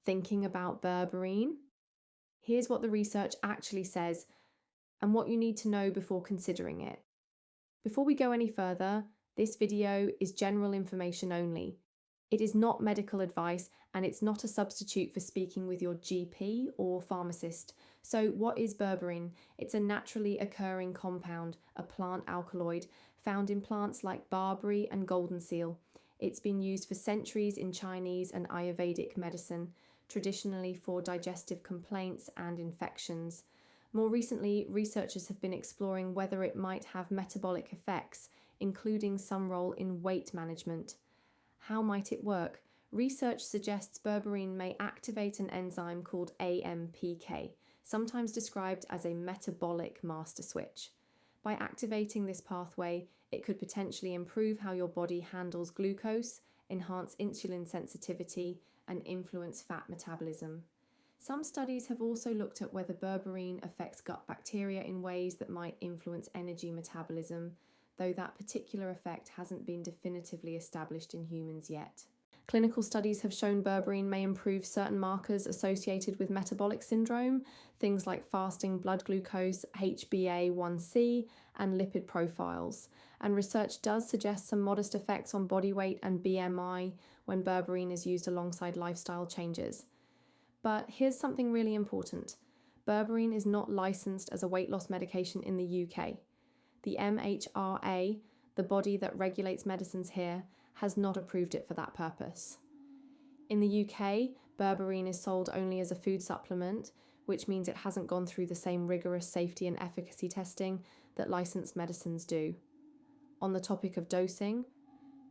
Thinking about berberine? Here's what the research actually says and what you need to know before considering it. Before we go any further, this video is general information only. It is not medical advice and it's not a substitute for speaking with your GP or pharmacist. So what is berberine? It's a naturally occurring compound, a plant alkaloid, found in plants like barberry and golden seal. It's been used for centuries in Chinese and Ayurvedic medicine, traditionally for digestive complaints and infections. More recently, researchers have been exploring whether it might have metabolic effects, including some role in weight management. How might it work? Research suggests berberine may activate an enzyme called AMPK, sometimes described as a metabolic master switch. By activating this pathway, it could potentially improve how your body handles glucose, enhance insulin sensitivity, and influence fat metabolism. Some studies have also looked at whether berberine affects gut bacteria in ways that might influence energy metabolism, though that particular effect hasn't been definitively established in humans yet. Clinical studies have shown berberine may improve certain markers associated with metabolic syndrome, things like fasting blood glucose, HbA1c, and lipid profiles. And research does suggest some modest effects on body weight and BMI when berberine is used alongside lifestyle changes. But here's something really important. Berberine is not licensed as a weight loss medication in the UK. The MHRA, the body that regulates medicines here, has not approved it for that purpose. In the UK, berberine is sold only as a food supplement, which means it hasn't gone through the same rigorous safety and efficacy testing that licensed medicines do. On the topic of dosing,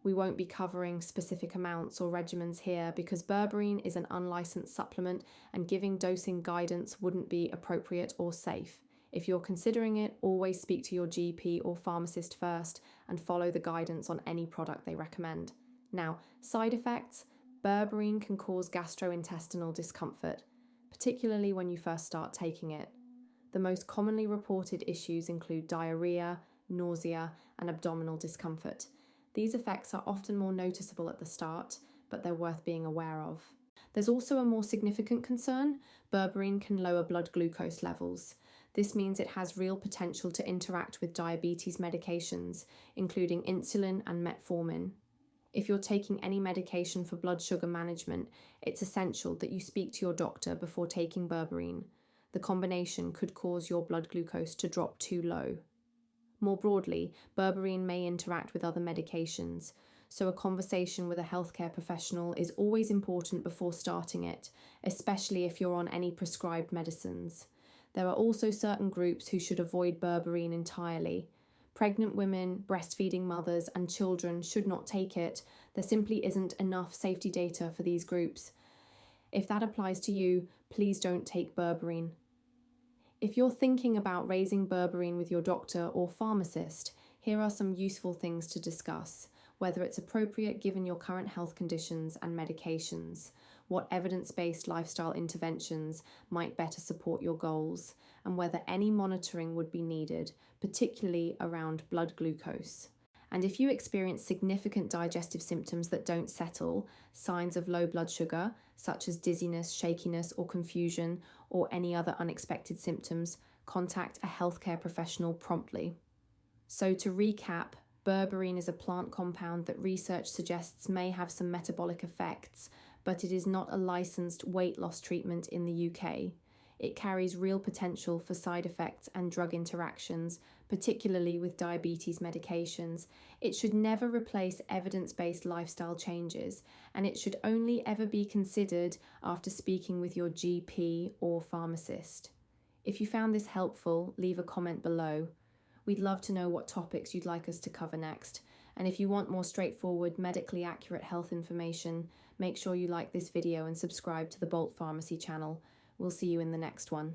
we won't be covering specific amounts or regimens here because berberine is an unlicensed supplement and giving dosing guidance wouldn't be appropriate or safe. If you're considering it, always speak to your GP or pharmacist first and follow the guidance on any product they recommend. Now, side effects. Berberine can cause gastrointestinal discomfort, particularly when you first start taking it. The most commonly reported issues include diarrhea, nausea, and abdominal discomfort. These effects are often more noticeable at the start, but they're worth being aware of. There's also a more significant concern. Berberine can lower blood glucose levels. This means it has real potential to interact with diabetes medications, including insulin and metformin. If you're taking any medication for blood sugar management, it's essential that you speak to your doctor before taking berberine. The combination could cause your blood glucose to drop too low. More broadly, berberine may interact with other medications, so a conversation with a healthcare professional is always important before starting it, especially if you're on any prescribed medicines. There are also certain groups who should avoid berberine entirely. Pregnant women, breastfeeding mothers, and children should not take it. There simply isn't enough safety data for these groups. If that applies to you, please don't take berberine. If you're thinking about raising berberine with your doctor or pharmacist, here are some useful things to discuss. Whether it's appropriate given your current health conditions and medications, what evidence-based lifestyle interventions might better support your goals, and whether any monitoring would be needed, particularly around blood glucose. And if you experience significant digestive symptoms that don't settle, signs of low blood sugar, such as dizziness, shakiness, or confusion, or any other unexpected symptoms, contact a healthcare professional promptly. So to recap, berberine is a plant compound that research suggests may have some metabolic effects, but it is not a licensed weight loss treatment in the UK. It carries real potential for side effects and drug interactions, particularly with diabetes medications. It should never replace evidence-based lifestyle changes, and it should only ever be considered after speaking with your GP or pharmacist. If you found this helpful, leave a comment below. We'd love to know what topics you'd like us to cover next. And if you want more straightforward, medically accurate health information, make sure you like this video and subscribe to the Bolt Pharmacy channel. We'll see you in the next one.